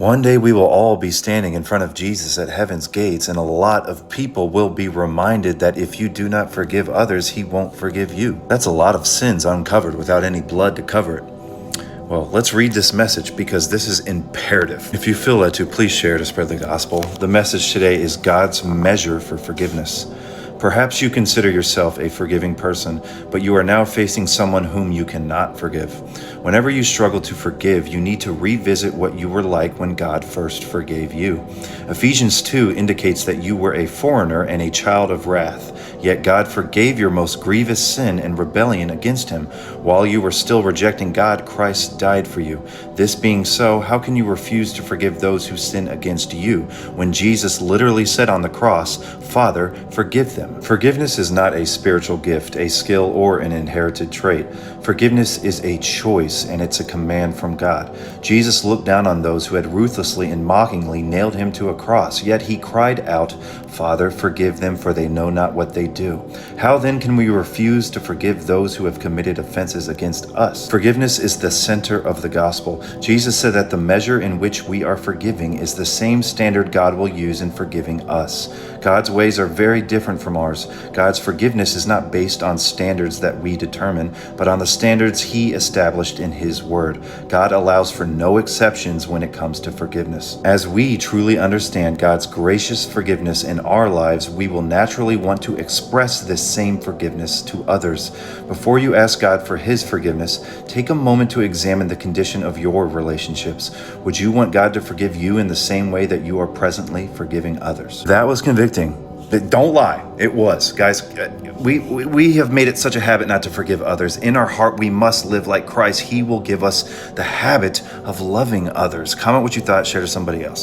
One day we will all be standing in front of Jesus at heaven's gates, and a lot of people will be reminded that if you do not forgive others, he won't forgive you. That's a lot of sins uncovered without any blood to cover it. Well, let's read this message because this is imperative. If you feel led to, please share to spread the gospel. The message today is God's measure for forgiveness. Perhaps you consider yourself a forgiving person, but you are now facing someone whom you cannot forgive. Whenever you struggle to forgive, you need to revisit what you were like when God first forgave you. Ephesians 2 indicates that you were a foreigner and a child of wrath, yet God forgave your most grievous sin and rebellion against him. While you were still rejecting God, Christ died for you. This being so, how can you refuse to forgive those who sin against you when Jesus literally said on the cross, "Father, forgive them"? Forgiveness is not a spiritual gift, a skill, or an inherited trait. Forgiveness is a choice, and it's a command from God. Jesus looked down on those who had ruthlessly and mockingly nailed him to a cross, yet he cried out, "Father, forgive them, for they know not what they do." How then can we refuse to forgive those who have committed offenses against us? Forgiveness is the center of the gospel. Jesus said that the measure in which we are forgiving is the same standard God will use in forgiving us. God's ways are very different from ours. God's forgiveness is not based on standards that we determine, but on the standards he established in his word. God allows for no exceptions when it comes to forgiveness. As we truly understand God's gracious forgiveness in our lives, we will naturally want to express this same forgiveness to others. Before you ask God for his forgiveness, take a moment to examine the condition of your relationships. Would you want God to forgive you in the same way that you are presently forgiving others? That was convicting. Don't lie. It was. Guys, we have made it such a habit not to forgive others. In our heart, we must live like Christ. He will give us the habit of loving others. Comment what you thought. Share to somebody else.